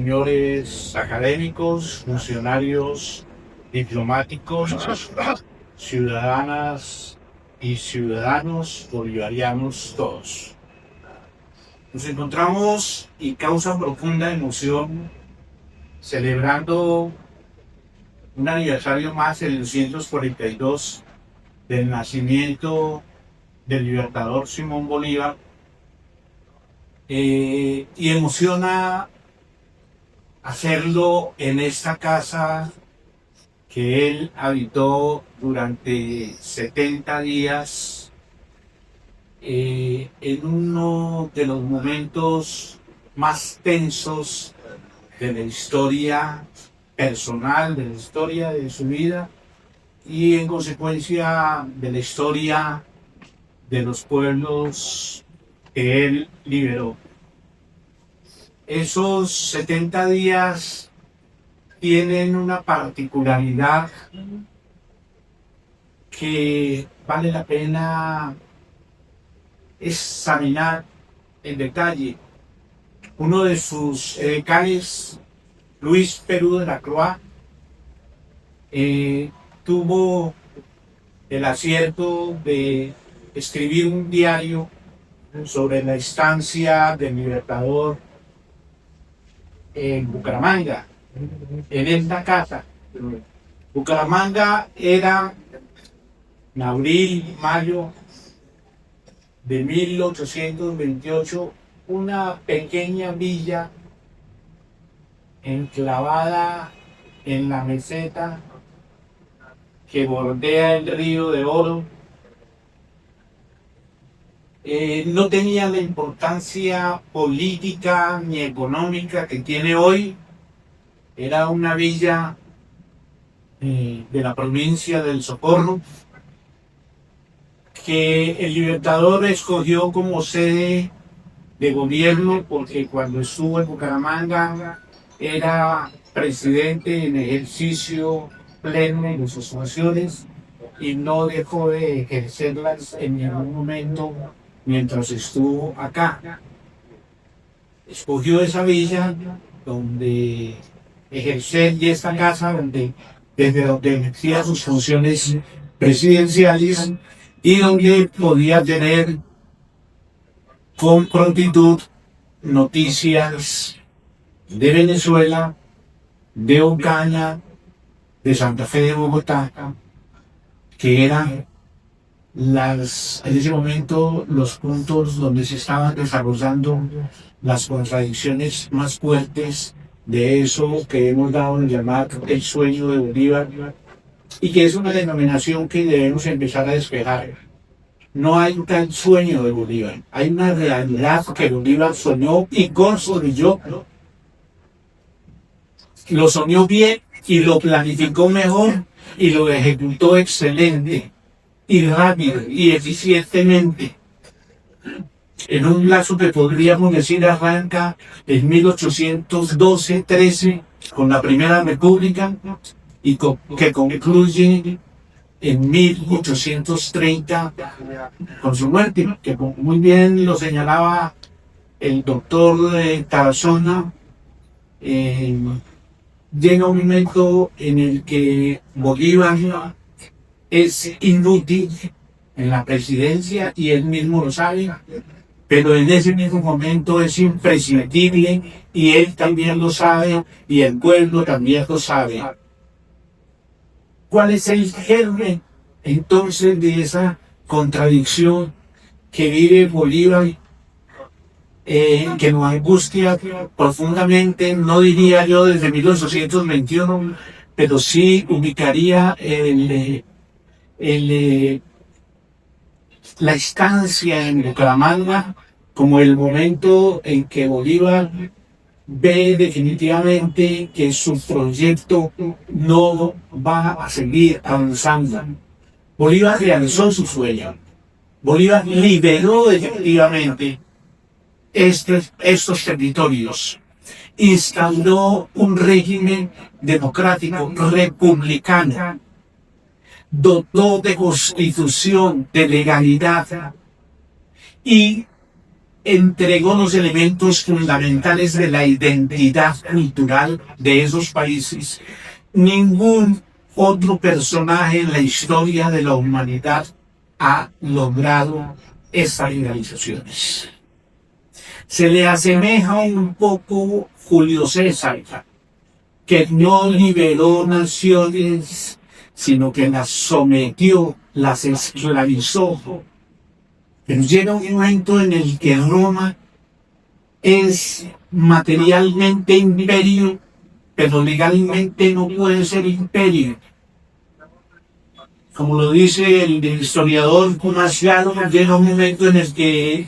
señores académicos, funcionarios diplomáticos, ciudadanas y ciudadanos bolivarianos todos. Nos encontramos y causa profunda emoción celebrando un aniversario más, el 242 del nacimiento del libertador Simón Bolívar, y emociona hacerlo en esta casa que él habitó durante 70 días, en uno de los momentos más tensos de la historia personal, de la historia de su vida y en consecuencia de la historia de los pueblos que él liberó. Esos 70 días tienen una particularidad que vale la pena examinar en detalle. Uno de sus edecanes, Luis Perú de la Croix, tuvo el acierto de escribir un diario sobre la estancia del libertador en Bucaramanga, en esta casa. Bucaramanga era en abril, mayo de 1828 una pequeña villa enclavada en la meseta que bordea el río de Oro. No tenía la importancia política ni económica que tiene hoy. Era una villa de la provincia del Socorro que el libertador escogió como sede de gobierno porque cuando estuvo en Bucaramanga era presidente en ejercicio pleno de sus funciones y no dejó de ejercerlas en ningún momento mientras estuvo acá. Escogió esa villa donde ejercer y esta casa desde donde ejercía sus funciones presidenciales y donde podía tener con prontitud noticias de Venezuela, de Ocaña, de Santa Fe de Bogotá, que eran en ese momento los puntos donde se estaban desarrollando las contradicciones más fuertes de eso que hemos dado en llamar el sueño de Bolívar, y que es una denominación que debemos empezar a despejar. No hay un tal sueño de Bolívar, hay una realidad que Bolívar soñó y construyó. Lo soñó bien y lo planificó mejor y lo ejecutó excelente y rápido y eficientemente. En un lazo que podríamos decir arranca en 1812-13 con la Primera República y que concluye en 1830 con su muerte, que muy bien lo señalaba el doctor Tarazona. Llega un momento en el que Bolívar es inútil en la presidencia y él mismo lo sabe, pero en ese mismo momento es imprescindible y él también lo sabe y el pueblo también lo sabe. ¿Cuál es el germen entonces de esa contradicción que vive Bolívar, que nos angustia profundamente? No diría yo desde 1821, pero sí ubicaría la estancia en Bucaramanga como el momento en que Bolívar ve definitivamente que su proyecto no va a seguir avanzando. Bolívar realizó su sueño. Bolívar liberó definitivamente estos territorios. Instauró un régimen democrático, republicano. Dotó de constitución, de legalidad y entregó los elementos fundamentales de la identidad cultural de esos países. Ningún otro personaje en la historia de la humanidad ha logrado estas realizaciones. Se le asemeja un poco Julio César, que no liberó naciones, sino que las sometió, las esclavizó. Pero llega un momento en el que Roma es materialmente imperio, pero legalmente no puede ser imperio. Como lo dice el historiador Marciano, llega un momento en el que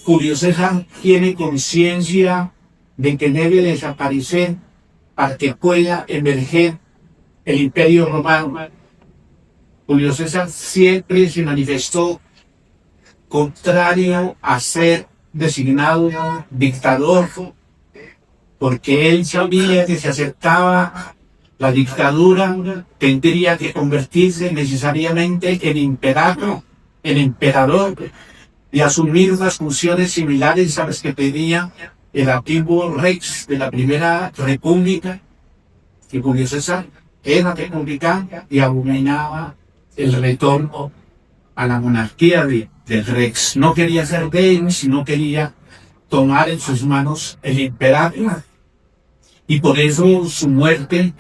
Julio César tiene conciencia de que debe desaparecer para que pueda emerger el imperio romano. Julio César siempre se manifestó contrario a ser designado dictador, porque él sabía que si aceptaba la dictadura tendría que convertirse necesariamente en emperador, y asumir unas funciones similares a las que tenía el antiguo Rex de la Primera República, que Julio César era republicano y abominaba el retorno a la monarquía del Rex. No quería ser rey, sino quería tomar en sus manos el imperio. Y por eso su muerte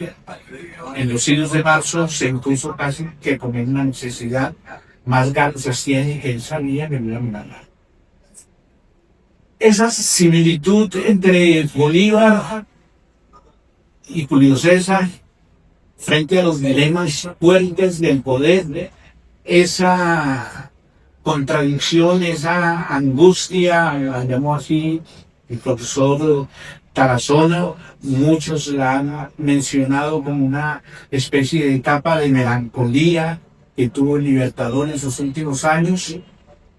en los siglos de marzo se impuso casi que como una necesidad más ganas tiene que él sabía que no iba a mirar. Esa similitud entre Bolívar y Julio César frente a los dilemas fuertes del poder, esa contradicción, esa angustia, la llamó así el profesor Tarazona, muchos la han mencionado como una especie de etapa de melancolía que tuvo el Libertador en sus últimos años.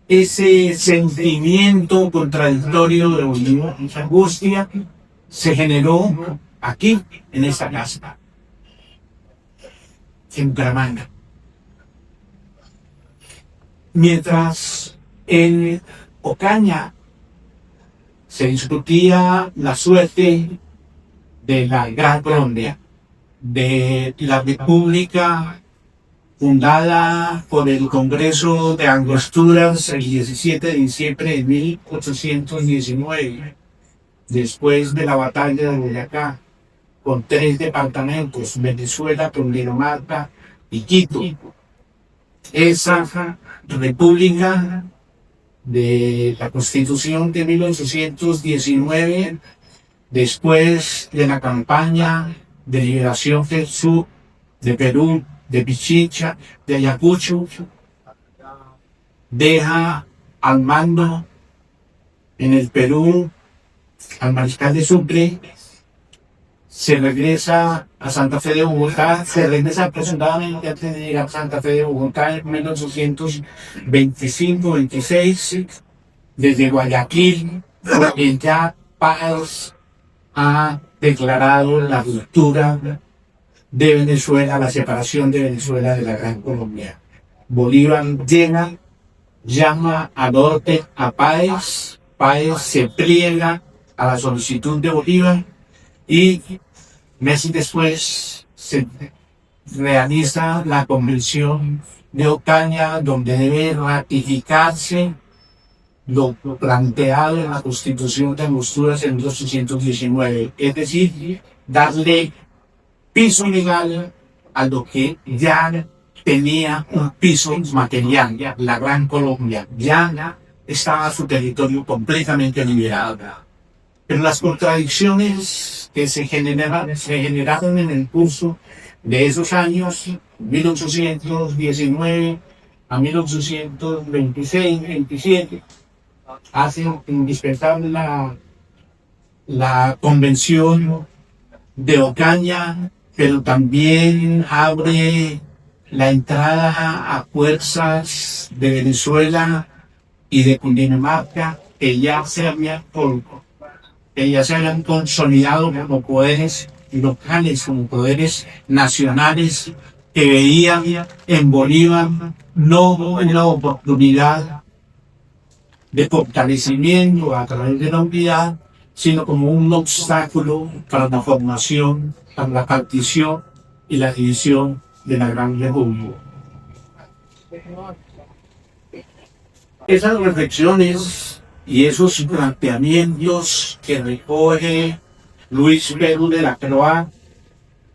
Ese sentimiento contradictorio de Bolívar, esa angustia, se generó aquí, en esta casa, en Bucaramanga. Mientras en Ocaña se discutía la suerte de la Gran Colombia, de la República fundada por el Congreso de Angosturas el 17 de diciembre de 1819, después de la batalla de Boyacá, con 3 departamentos, Venezuela, Cundinamarca y Quito. Esa república de la Constitución de 1819, después de la campaña de liberación del sur, de Perú, de Pichincha, de Ayacucho, deja al mando en el Perú al mariscal de Sucre, se regresa a Santa Fe de Bogotá, se regresa aproximadamente antes de llegar a Santa Fe de Bogotá en 1825-26, desde Guayaquil, ya Páez ha declarado la ruptura de Venezuela, la separación de Venezuela de la Gran Colombia. Bolívar llega, llama a norte a Páez, Páez se pliega a la solicitud de Bolívar y meses después se realiza la convención de Ocaña, donde debe ratificarse lo planteado en la Constitución de Angosturas en 1819, es decir, darle piso legal a lo que ya tenía un piso material, la Gran Colombia, ya estaba su territorio completamente liberado. Pero las contradicciones que se generaron en el curso de esos años, 1819 a 1826-27, hacen indispensable la convención de Ocaña, pero también abre la entrada a fuerzas de Venezuela y de Cundinamarca que ya se habían consolidado como poderes locales, como poderes nacionales, que veían en Bolívar no una oportunidad de fortalecimiento a través de la unidad, sino como un obstáculo para la formación, para la partición y la división de la Gran República. Esas reflexiones y esos planteamientos que recoge Luis Perú de la Croix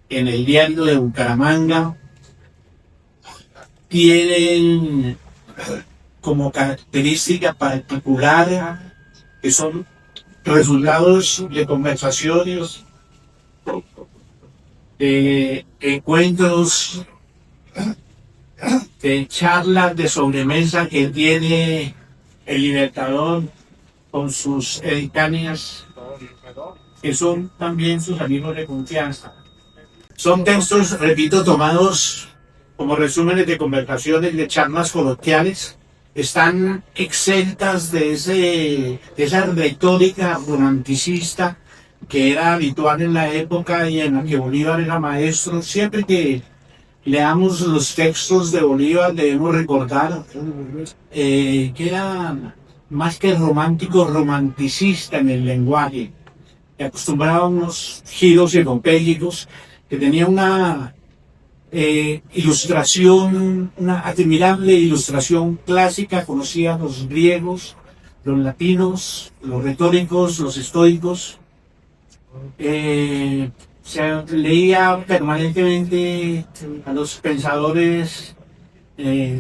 en el diario de Bucaramanga tienen como característica particular que son resultados de conversaciones, de encuentros, de charlas de sobremesa que tiene el Libertador con sus editáneas, que son también sus amigos de confianza. Son textos, repito, tomados como resúmenes de conversaciones, de charlas coloquiales. Están exentas de esa retórica romanticista que era habitual en la época y en la que Bolívar era maestro. Siempre que leamos los textos de Bolívar debemos recordar que era más que romántico, romanticista en el lenguaje, que acostumbraba a unos giros epopélicos, que tenía una ilustración, una admirable ilustración clásica, conocía a los griegos, los latinos, los retóricos, los estoicos. Se leía permanentemente a los pensadores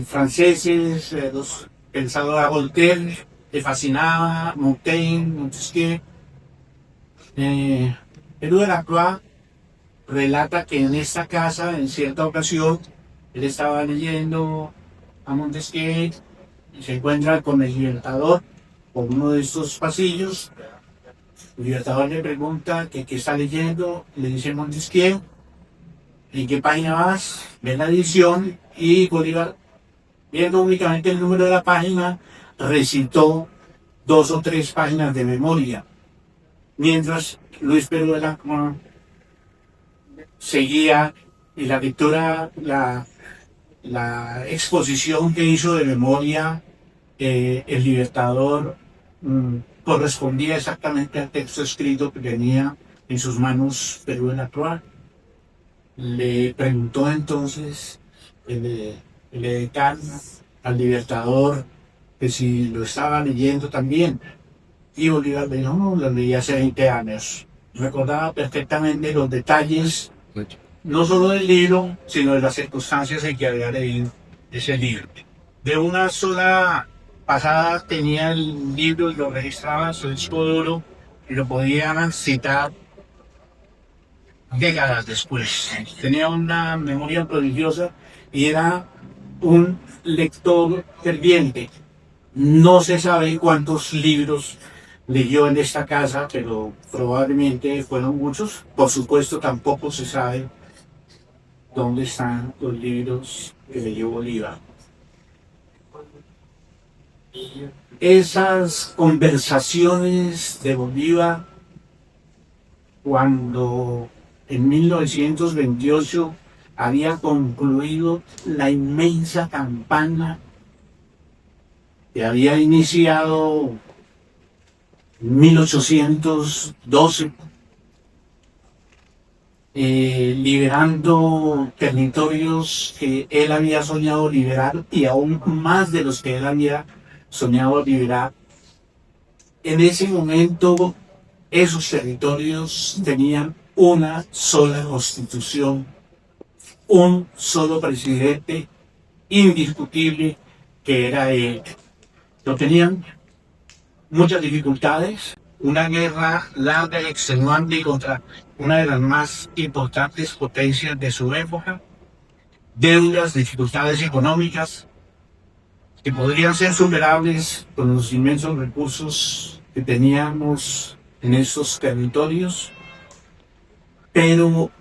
franceses, los pensadores a Voltaire, le fascinaba Montaigne, Montesquieu. Perú de la Croix relata que en esta casa, en cierta ocasión, él estaba leyendo a Montesquieu y se encuentra con el Libertador por uno de estos pasillos. El Libertador le pregunta que qué está leyendo, le dice Montesquieu, ¿en qué página vas? Ve la edición y Bolívar, viendo únicamente el número de la página, recitó 2 o 3 páginas de memoria, mientras Luis Perú de la Croix seguía y la lectura, la exposición que hizo de memoria el Libertador correspondía exactamente al texto escrito que tenía en sus manos Perú de la Croix. Le preguntó entonces el edecán al Libertador que si lo estaba leyendo también. Y Bolívar le dijo, no, lo leí hace 20 años. Recordaba perfectamente los detalles, no solo del libro, sino de las circunstancias en que había leído ese libro. De una sola pasada tenía el libro y lo registraba en su disco duro y lo podían citar décadas después. Tenía una memoria prodigiosa y era un lector ferviente. No se sabe cuántos libros leyó en esta casa, pero probablemente fueron muchos. Por supuesto, tampoco se sabe dónde están los libros que leyó Bolívar. Esas conversaciones de Bolívar, cuando en 1928 había concluido la inmensa campaña que había iniciado en 1812, liberando territorios que él había soñado liberar y aún más de los que él había soñado liberar. En ese momento esos territorios tenían una sola constitución, un solo presidente indiscutible que era él. No tenían muchas dificultades, una guerra larga y extenuante contra una de las más importantes potencias de su época, deudas, dificultades económicas que podrían ser superables con los inmensos recursos que teníamos en esos territorios, pero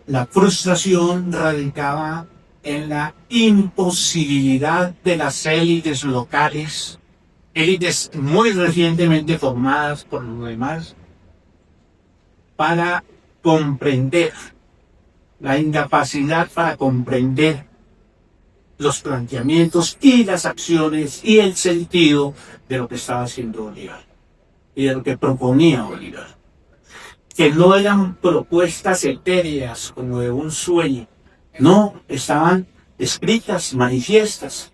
la frustración radicaba en la imposibilidad de las élites locales, élites muy recientemente formadas por los demás, para comprender, la incapacidad para comprender los planteamientos y las acciones y el sentido de lo que estaba haciendo Bolívar y de lo que proponía Bolívar, que no eran propuestas etéreas como de un sueño, no, estaban escritas, manifiestas.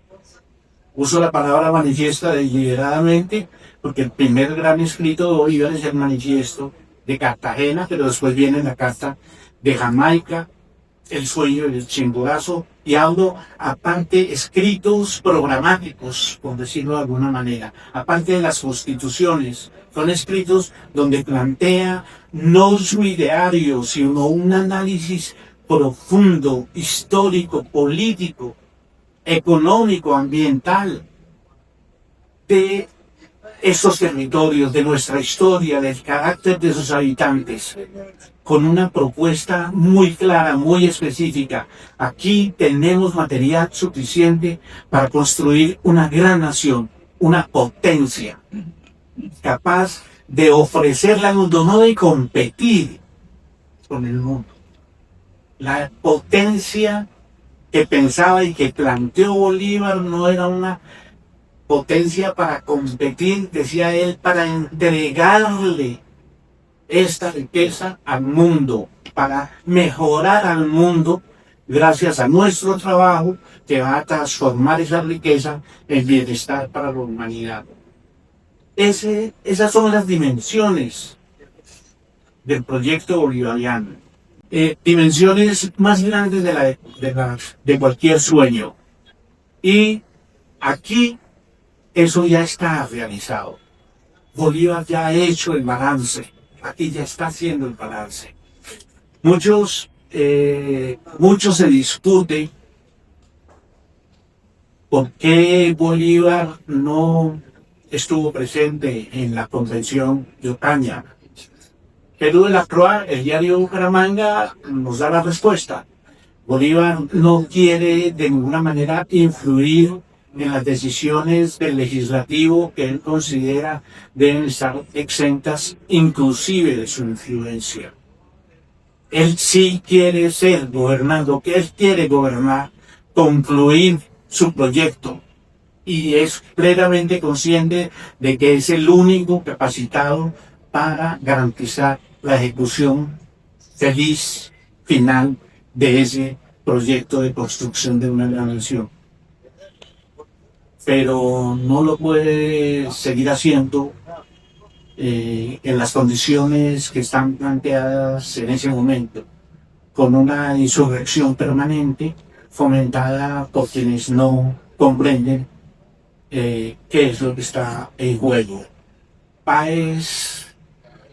Uso la palabra manifiesta deliberadamente porque el primer gran escrito de Bolívar es el manifiesto de Cartagena, pero después viene la carta de Jamaica, el sueño del Chimborazo, y hablo aparte escritos programáticos, por decirlo de alguna manera, aparte de las constituciones, son escritos donde plantea no su ideario, sino un análisis profundo, histórico, político, económico, ambiental, de esos territorios, de nuestra historia, del carácter de sus habitantes, con una propuesta muy clara, muy específica. Aquí tenemos material suficiente para construir una gran nación, una potencia, capaz de ofrecerle al mundo, no de competir con el mundo. La potencia que pensaba y que planteó Bolívar no era una potencia para competir, decía él, para entregarle esta riqueza al mundo, para mejorar al mundo gracias a nuestro trabajo que va a transformar esa riqueza en bienestar para la humanidad. Esas son las dimensiones del proyecto bolivariano. Dimensiones más grandes de cualquier sueño. Y aquí eso ya está realizado. Bolívar ya ha hecho el balance. Aquí ya está haciendo el balance. Muchos se discute por qué Bolívar no estuvo presente en la convención de Ocaña. Perú de la Croix, el diario Bucaramanga, nos da la respuesta. Bolívar no quiere de ninguna manera influir en las decisiones del legislativo que él considera deben estar exentas inclusive de su influencia. Él sí quiere ser gobernando, que él quiere gobernar, concluir su proyecto y es plenamente consciente de que es el único capacitado para garantizar la ejecución feliz final de ese proyecto de construcción de una gran nación. Pero no lo puede seguir haciendo en las condiciones que están planteadas en ese momento, con una insurrección permanente fomentada por quienes no comprenden qué es lo que está en juego. Páez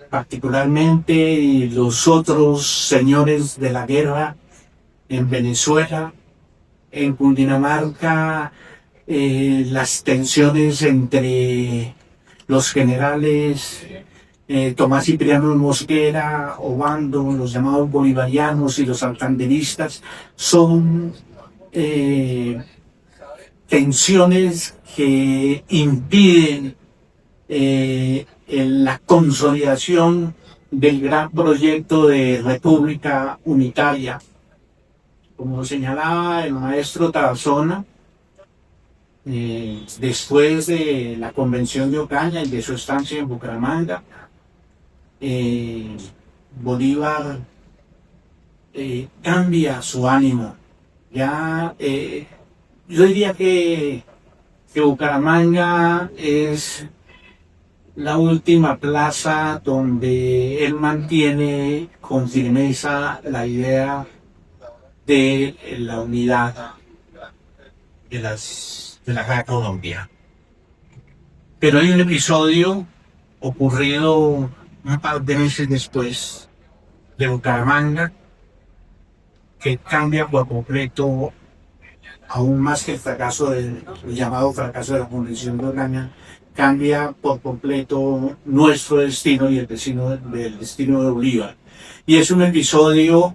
particularmente y los otros señores de la guerra en Venezuela, en Cundinamarca, las tensiones entre los generales Tomás Cipriano Mosquera, Obando, los llamados bolivarianos y los santanderistas, son tensiones que impiden en la consolidación del gran proyecto de república unitaria. Como señalaba el maestro Tarazona, después de la convención de Ocaña y de su estancia en Bucaramanga, Bolívar cambia su ánimo. Ya, yo diría que Bucaramanga es la última plaza donde él mantiene con firmeza la idea de la unidad de la Gran Colombia. Pero hay un episodio ocurrido un par de meses después de Bucaramanga que cambia por completo, aún más que el llamado fracaso de la Convención de Ocaña, cambia por completo nuestro destino y el destino de Bolívar. Y es un episodio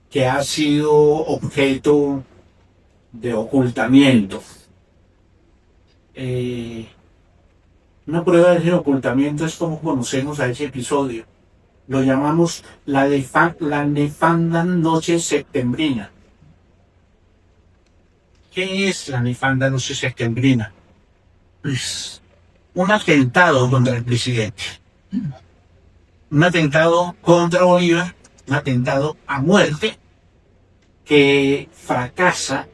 que ha sido objeto de ocultamiento. Una prueba de ese ocultamiento es como conocemos a ese episodio. Lo llamamos la nefanda noche septembrina. ¿Qué es la nefanda noche septembrina? Pues un atentado contra el presidente, un atentado contra Bolívar, un atentado a muerte que fracasa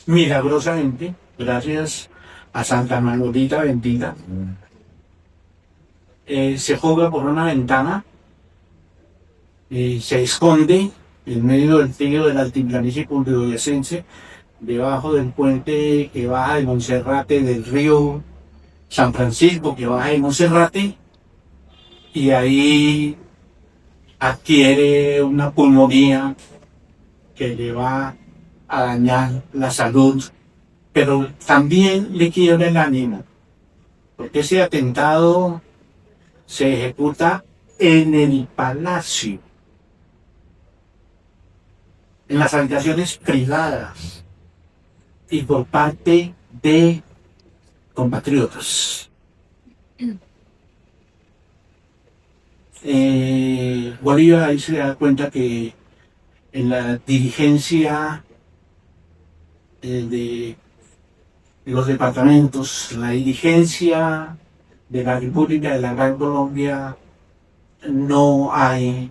milagrosamente gracias a Santa Manolita bendita. Se juega por una ventana, se esconde en medio del río del altiplanicie cundiboyacense, debajo del puente que baja de Monserrate, del río San Francisco que baja de Monserrate, y ahí adquiere una pulmonía que le va a dañar la salud, pero también le quiebra el ánimo, porque ese atentado se ejecuta en el palacio, en las habitaciones privadas y por parte de compatriotas. Bolívar ahí se da cuenta que en la dirigencia de los departamentos, la dirigencia de la República de la Gran Colombia, no hay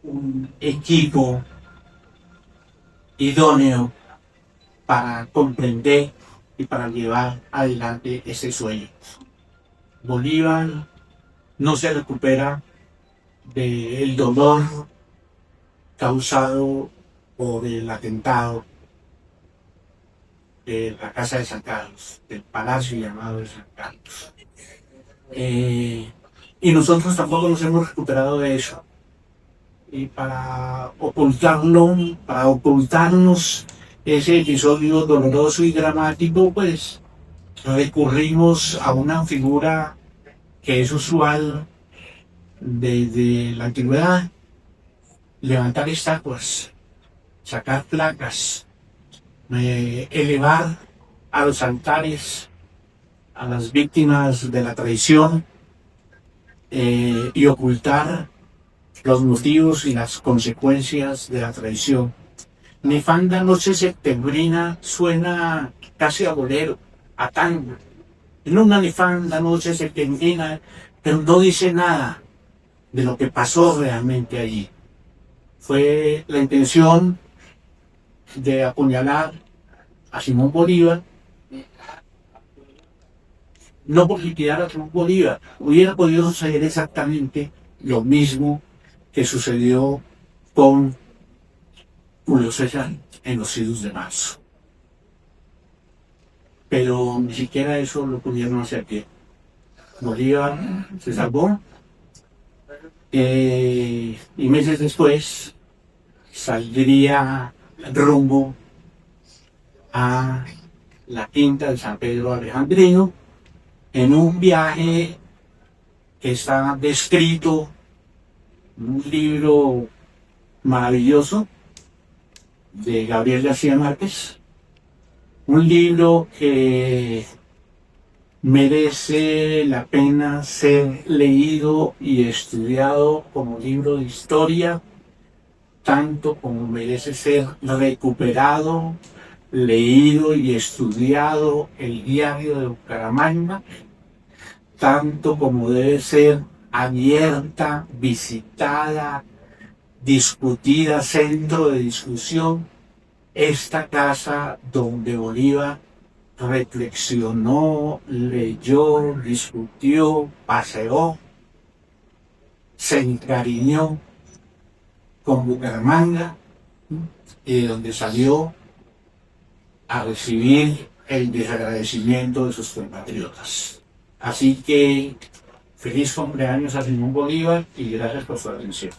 un equipo idóneo para comprender y para llevar adelante ese sueño. Bolívar no se recupera del dolor causado por el atentado de la Casa de San Carlos, del Palacio llamado de San Carlos. Y nosotros tampoco nos hemos recuperado de eso. Y para ocultarlo, para ocultarnos ese episodio doloroso y dramático, pues recurrimos a una figura que es usual desde la antigüedad: levantar estatuas, sacar placas, elevar a los altares a las víctimas de la traición, y ocultar los motivos y las consecuencias de la traición. Nefanda noche septembrina suena casi a bolero, a tango. En una nefanda noche septembrina, pero no dice nada de lo que pasó realmente allí. Fue la intención de apuñalar a Simón Bolívar, no por liquidar a Simón Bolívar. Hubiera podido suceder exactamente lo mismo que sucedió con Julio César en los idus de marzo. Pero ni siquiera eso lo pudieron hacer bien. Bolívar se salvó, y meses después saldría rumbo a la quinta de San Pedro Alejandrino en un viaje que está descrito en un libro maravilloso de Gabriel García Márquez, un libro que merece la pena ser leído y estudiado como libro de historia, tanto como merece ser recuperado, leído y estudiado el diario de Bucaramanga, tanto como debe ser abierta, visitada, discutida, centro de discusión, esta casa donde Bolívar reflexionó, leyó, discutió, paseó, se encariñó con Bucaramanga, y de donde salió a recibir el desagradecimiento de sus compatriotas. Así que feliz cumpleaños a Simón Bolívar y gracias por su atención.